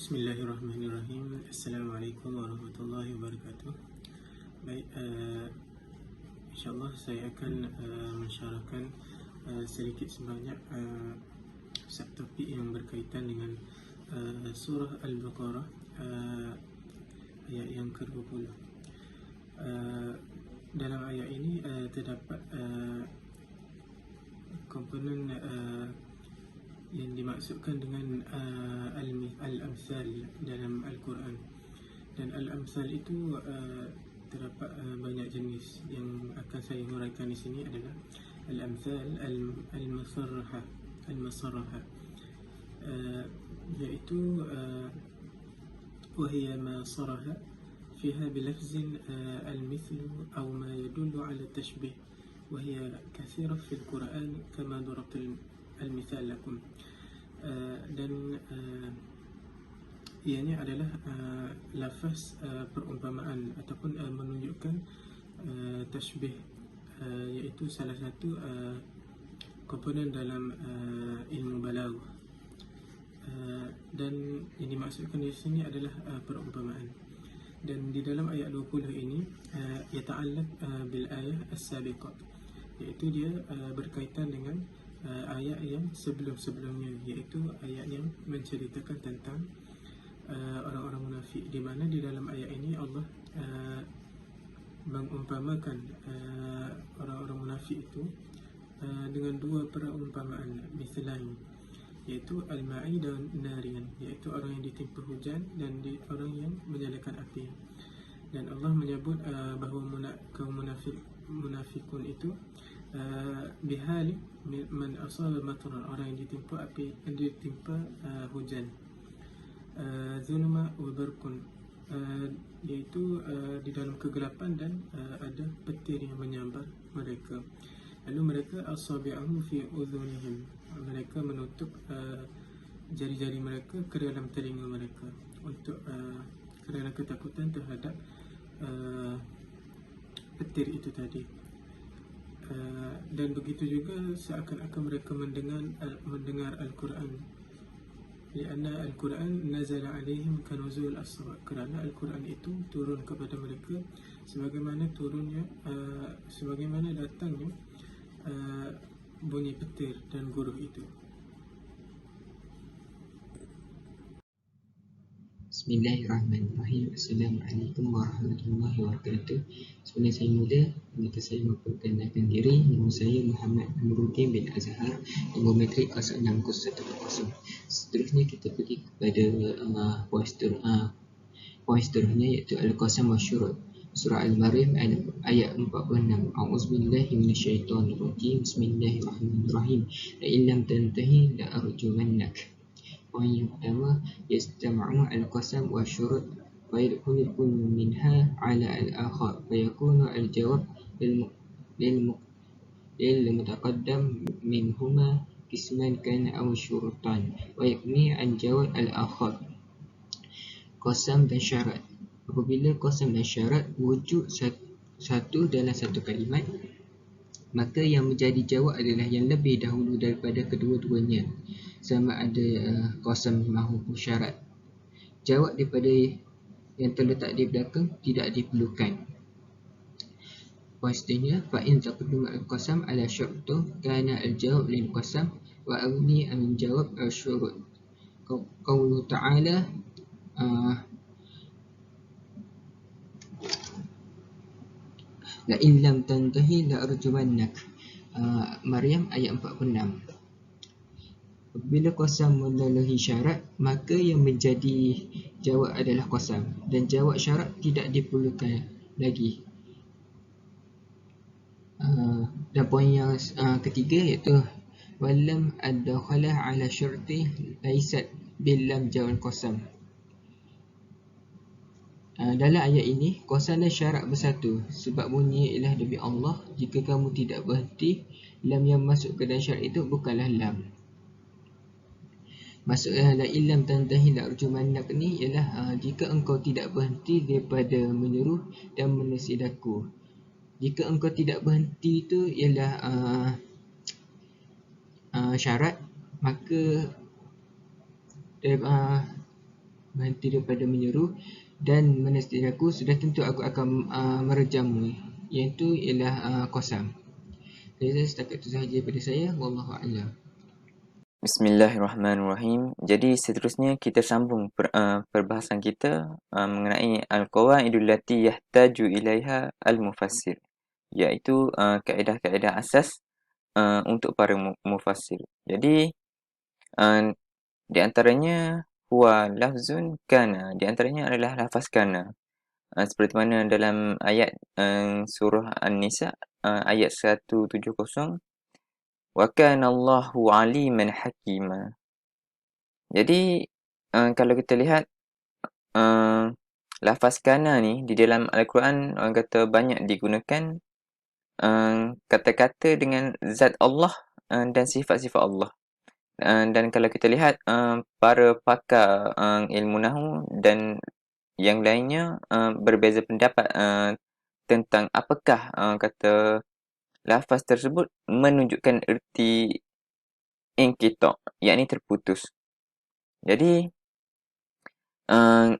Bismillahirrahmanirrahim. Assalamualaikum warahmatullahi wabarakatuh. Baik, insyaAllah saya akan mensyarahkan sedikit sebanyak subtopik yang berkaitan dengan surah Al-Baqarah, ayat yang ke-20. Dalam ayat ini terdapat komponen yang dimaksudkan dengan al-amsal dalam Al-Quran. Dan al-amsal itu terdapat banyak jenis. Yang akan saya huraikan di sini adalah al-amsal al-masarrahah, iaitu وهي ما صرح فيها بلفظ المثل أو ما يدل على التشبيه، وهي كثيرة في القرآن كما ضربت المثال لكم. Dan ianya adalah lafaz perumpamaan ataupun menunjukkan tashbih, iaitu salah satu komponen dalam ilmu balaghah. Dan yang dimaksudkan di sini adalah perumpamaan. Dan di dalam ayat 20 ini yata'allaq bil ayah as-sabiqah, iaitu dia berkaitan dengan ayat yang sebelum-sebelumnya, iaitu ayat yang menceritakan tentang orang-orang munafik, di mana di dalam ayat ini Allah mengumpamakan orang-orang munafik itu dengan dua perumpamaan mislain, iaitu al-ma'i dan narian, iaitu orang yang ditimpa hujan dan orang yang menyalakan api. Dan Allah menyebut bahawa kaum munafikun itu bihali man asaba matran, orang yang ditimpa api, ditimpa hujan, zulma wa barqun, iaitu di dalam kegelapan dan ada petir yang menyambar mereka. Lalu mereka asabi'ahum fi udhunihim, mereka menutup jari-jari mereka ke dalam telinga mereka untuk kerana ketakutan terhadap petir itu tadi. Dan begitu juga seakan-akan mereka mendengar Al-Quran, lianna Al-Quran nazala alaihim kanuzul asra, kerana Al-Quran itu turun kepada mereka sebagaimana datangnya bunyi petir dan guruh itu. Bismillahirrahmanirrahim. Assalamualaikum warahmatullahi wabarakatuh. Sebelum saya mula, minta saya memperkenalkan diri. Nama saya Muhammad Nurudin bin Azhar, nombor matrik 060110. Seterusnya kita pergi kepada poin seterusnya, iaitu Al-Qasam wa Syurut, surah Al-Maryam ayat 46. A'udzubillahi minasyaitonirrajim. Bismillahirrahmanirrahim. La illam tantahi la arjumannak. Poin yang pertama, yastama'u al-qasam wa syurut wa yadkhulu kullu minha ala al-akhar wa yakunu al-jawab lil mutaqaddam minhuma qisman kana aw syurutan wa yakni an jawab al-akhar. Qasam dan syarat. Apabila qasam dan syarat wujud satu dalam satu kalimat, maka yang menjadi jawab adalah yang lebih dahulu daripada kedua-duanya, sama ada qasam maupun syarat. Jawab daripada yang terletak di belakang tidak diperlukan. Poin seterusnya, fa in taqaddama al-qasam ala syartu kana al-jawab lil qasam wa aghni an jawab al-syurut. Qauluhu ta'ala la in lam tantahi la arjumannak, Maryam ayat 46. Bila qasam melalui syarat, maka yang menjadi jawab adalah qasam, dan jawab syarat tidak diperlukan lagi. Dan poin yang ketiga, iaitu walam ad-dakhalah ala syarti laisat bilam jawab qasam. Dalam ayat ini, qasam dan syarat bersatu, sebab bunyi ialah demi Allah, jika kamu tidak berhenti. Lam yang masuk ke dalam syarat itu bukanlah lam. Maksudnya la illam tantahi la arjumannak ni ialah jika engkau tidak berhenti daripada menyeru dan menesidaku. Jika engkau tidak berhenti itu ialah syarat, maka berhenti daripada menyeru, dan menasihati aku, sudah tentu aku akan merejammu. Iaitu ialah Qasam. Jadi setakat itu sahaja daripada saya. Wallahu a'lam. Bismillahirrahmanirrahim. Jadi seterusnya kita sambung perbahasan kita mengenai al-qawaidul lati yahtaju ilaiha al-mufassir, iaitu kaedah-kaedah asas untuk para mufassir. Jadi di antaranya huwa lafzun kana, di antaranya adalah lafaz kana. Seperti mana dalam ayat surah An-Nisa ayat 170, wa kana Allahu aliman hakima. Jadi kalau kita lihat lafaz kana ni di dalam Al-Quran, orang kata banyak digunakan kata-kata dengan zat Allah dan sifat-sifat Allah. Dan kalau kita lihat para pakar ilmu nahwu dan yang lainnya berbeza pendapat tentang apakah kata lafaz tersebut menunjukkan erti inqita', yakni terputus. Jadi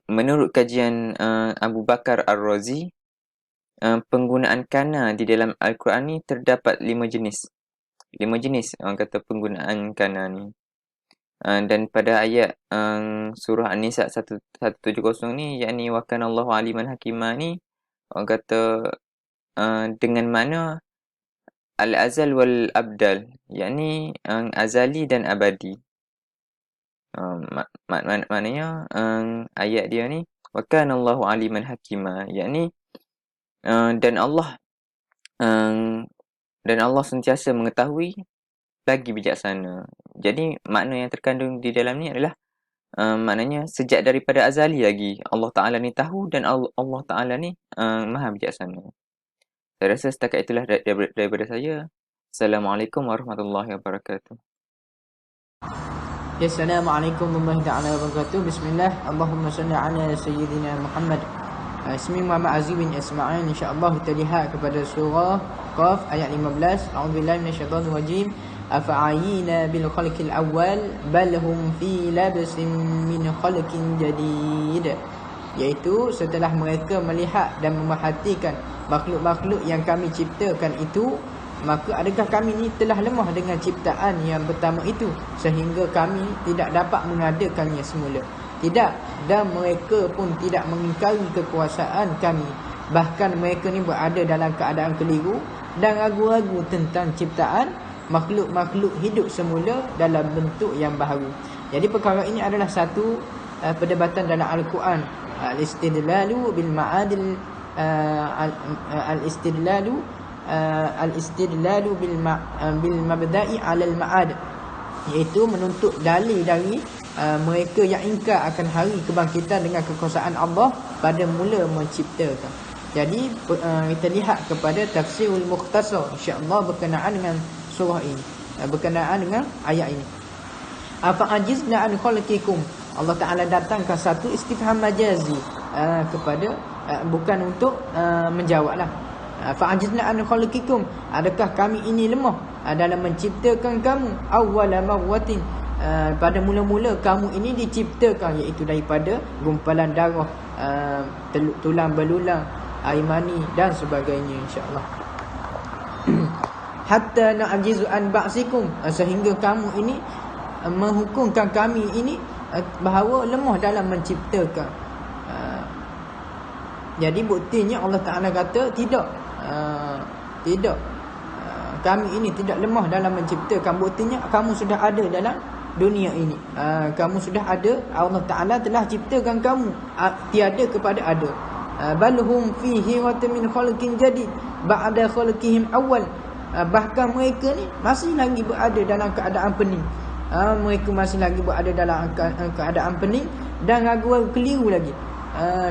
menurut kajian Abu Bakar Ar-Razi, penggunaan kana di dalam Al-Quran ni terdapat 5 jenis. 5 jenis orang kata penggunaan kana ni. Dan pada ayat surah An-Nisa 170 ni, yakni wa kana Allahu aliman hakima ni, orang kata dengan mana al-azal wal abdal, yakni azali dan abadi. Maknanya ayat dia ni wa kana Allahu aliman hakima, yakni dan Allah sentiasa mengetahui lagi bijaksana. Jadi makna yang terkandung di dalam ni adalah maknanya sejak daripada azali lagi Allah Ta'ala ni tahu, dan Allah Ta'ala ni maha bijaksana. Saya rasa setakat itulah daripada saya. Assalamualaikum warahmatullahi wabarakatuh. Assalamualaikum warahmatullahi wabarakatuh. Bismillah. Allahumma salli ala Sayyidina Muhammad. Ismi Muhammad Aziz bin Ismail. InsyaAllah kita lihat kepada surah Qaf ayat 15. A'udzubillahi minasyaitanir rajim. Afa'ayina bil khalqil awal bal hum fi labsin min khalqin jadid. Iaitu setelah mereka melihat dan memerhatikan makhluk-makhluk yang kami ciptakan itu, maka adakah kami ni telah lemah dengan ciptaan yang pertama itu sehingga kami tidak dapat mengadakannya semula? Tidak, dan mereka pun tidak mengingkari kekuasaan kami. Bahkan mereka ni berada dalam keadaan keliru dan ragu-ragu tentang ciptaan makhluk-makhluk hidup semula dalam bentuk yang baharu. Jadi perkara ini adalah satu perdebatan dalam Al-Quran. Al-istidlalu bil ma'adil al-istidlalu bil mabda'i 'ala al-ma'ad, iaitu menuntut dalil dari mereka yang ingkar akan hari kebangkitan dengan kekuasaan Allah pada mula menciptakan. Jadi kita lihat kepada tafsirul mukhtasar insya-Allah berkenaan dengan surah ini, berkenaan dengan ayat ini. Afa ajizna an khalqikum, Allah Taala datangkan satu istifham majazi kepada bukan untuk menjawablah. Fa ajizna an khalqikum, adakah kami ini lemah dalam menciptakan kamu? Awwala marwatin, pada mula-mula kamu ini diciptakan, iaitu daripada gumpalan darah, tulang belulang, air mani dan sebagainya insya-Allah. Hatta na'jizu an ba'sikum, sehingga kamu ini menghukumkan kami ini bahawa lemah dalam menciptakan. Jadi buktinya Allah Ta'ala kata tidak, kami ini tidak lemah dalam menciptakan. Buktinya kamu sudah ada dalam dunia ini, kamu sudah ada, Allah Ta'ala telah ciptakan kamu tiada kepada ada. Balhum fihi wa min khalqin jadid ba'da khalqihim awal, bahkan mereka ni masih lagi berada dalam keadaan pening. Mereka masih lagi berada dalam keadaan pening dan ragu-ragu keliru lagi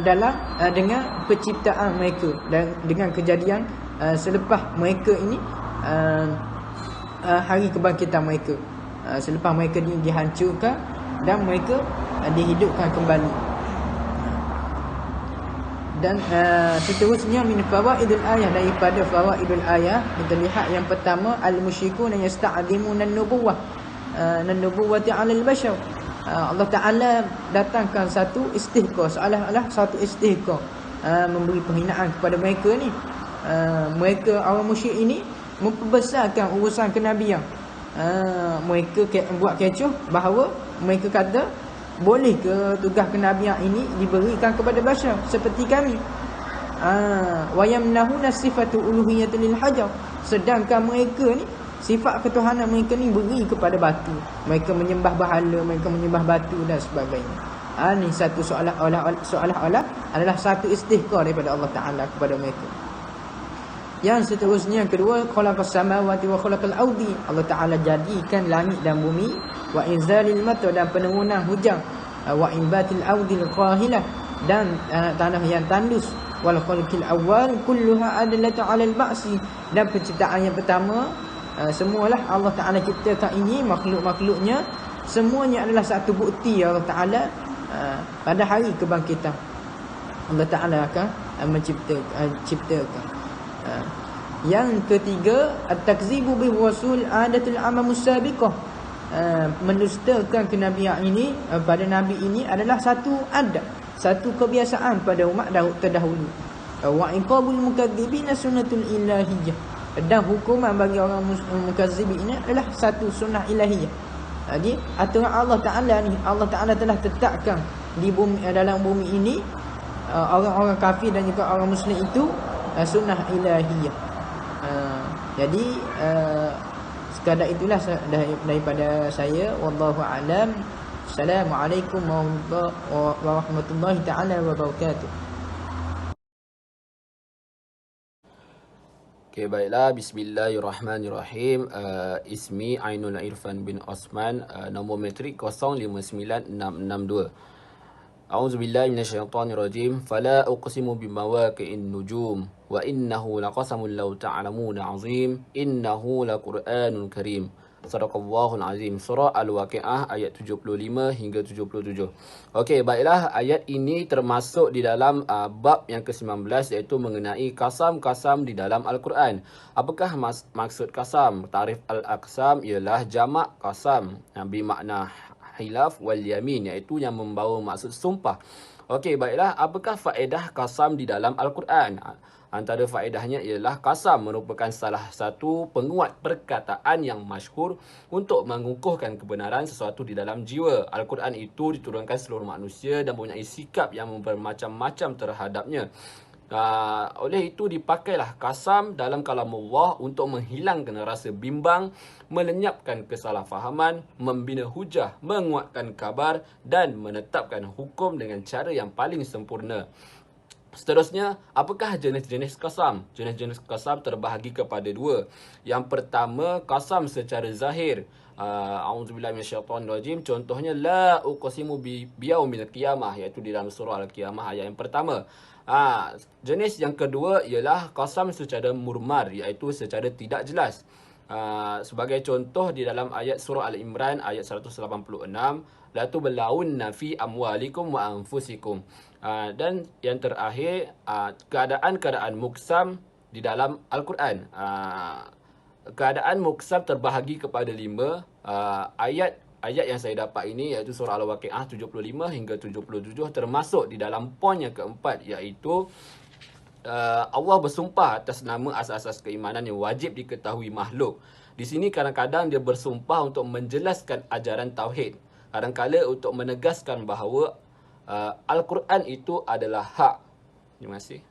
dalam dengan penciptaan mereka dan dengan kejadian selepas mereka ini, hari kebangkitan mereka, selepas mereka dihancurkan dan mereka dihidupkan kembali. Dan seterusnya min fawaidul ayah, daripada fawaidul ayah kita lihat yang pertama, al-musyrikun yasta'dimuna an-nubuwah an-nubuwati 'ala al-bashar. Allah Ta'ala datangkan satu istihqa, seolah-olah satu istihqa, memberi penghinaan kepada mereka ni. Mereka orang musyrik ini memperbesarkan urusan kenabian. Mereka buat kecoh bahawa mereka kata, boleh ke tugas kenabian ini diberikan kepada bashar seperti kami? Wa yamnahuna sifatu uluhiyyati lil hajar. Sedangkan mereka ni sifat ketuhanan mereka ni beri kepada batu. Mereka menyembah berhala, mereka menyembah batu dan sebagainya. Ni satu seolah-olah adalah satu istihqa daripada Allah Ta'ala kepada mereka. Yang seterusnya, yang kedua, khalaqas samawati wa khalaqal ardi. Allah Ta'ala jadikan langit dan bumi, wa inzalil matar, dan penurunan hujan, wa inbatil ardil qahilah, dan tanah yang tandus, wal khalqil awwal kulluha adallatu 'alal ba'si, dan penciptaan yang pertama, semualah Allah Ta'ala ciptakan ini, makhluk-makhluknya semuanya adalah satu bukti Allah Ta'ala pada hari kebangkitan. Allah Ta'ala akan menciptakan. Yang ketiga, at-takzibu bi rasul adatul amamus sabiqah. Mendustakan kenabian ini pada nabi ini adalah satu adat, satu kebiasaan pada umat terdahulu. Wa iqabul mukadzibina sunnatul ilahiyyah, dan hukuman bagi orang mukazzibin ini adalah satu sunnah ilahiyah. Jadi aturan Allah Ta'ala ni, Allah Ta'ala telah tetapkan di bumi, dalam bumi ini, orang-orang kafir dan juga orang muslim itu sunnah ilahiyah. Jadi sekadar itulah daripada saya. Wallahu a'lam. Assalamualaikum warahmatullahi taala wabarakatuh. Okay, baiklah. Bismillahirrahmanirrahim. Ismi Ainul Irfan bin Osman. Nombor metrik 059662. A'udzubillahi minasyaitonirrajim. Fala uqsimu bimawaqi'in nujum wa innahu laqasamun law ta'lamuna 'azim innahu laqur'anun karim. Sadaqallahul azim. Surah Al-Waqi'ah ayat 75 hingga 77. Okey, baiklah, ayat ini termasuk di dalam bab yang ke-19, iaitu mengenai kasam-kasam di dalam Al-Quran. Apakah maksud kasam? Tarif al-aqsam ialah jamak kasam bermakna hilaf wal yamin, iaitu yang membawa maksud sumpah. Okey, baiklah, apakah faedah kasam di dalam Al-Quran? Antara faedahnya ialah kasam merupakan salah satu penguat perkataan yang masyhur untuk mengukuhkan kebenaran sesuatu di dalam jiwa. Al-Quran itu diturunkan seluruh manusia dan mempunyai sikap yang bermacam-macam terhadapnya. Oleh itu dipakailah kasam dalam kalamullah untuk menghilangkan rasa bimbang, melenyapkan kesalahfahaman, membina hujah, menguatkan kabar dan menetapkan hukum dengan cara yang paling sempurna. Seterusnya, apakah jenis-jenis kasam? Jenis-jenis kasam terbahagi kepada dua. Yang pertama, kasam secara zahir. A'udzubillahi minasyaitonirrajim. Contohnya, la uqsimu biyaumil qiyamah, iaitu di dalam surah Al-Qiyamah ayat yang pertama. Jenis yang kedua ialah kasam secara murmar, iaitu secara tidak jelas. Sebagai contoh di dalam ayat surah Al-Imran ayat 186, la tublaunna fi amwalikum wa anfusikum. Dan yang terakhir, keadaan-keadaan muqsam di dalam Al-Quran. Keadaan muqsam terbahagi kepada 5. Ayat yang saya dapat ini, iaitu surah Al-Waqi'ah 75 hingga 77, termasuk di dalam poin yang keempat, iaitu Allah bersumpah atas nama asas-asas keimanan yang wajib diketahui makhluk. Di sini kadang-kadang dia bersumpah untuk menjelaskan ajaran tauhid, kadang-kala untuk menegaskan bahawa Al-Quran itu adalah hak. Terima kasih.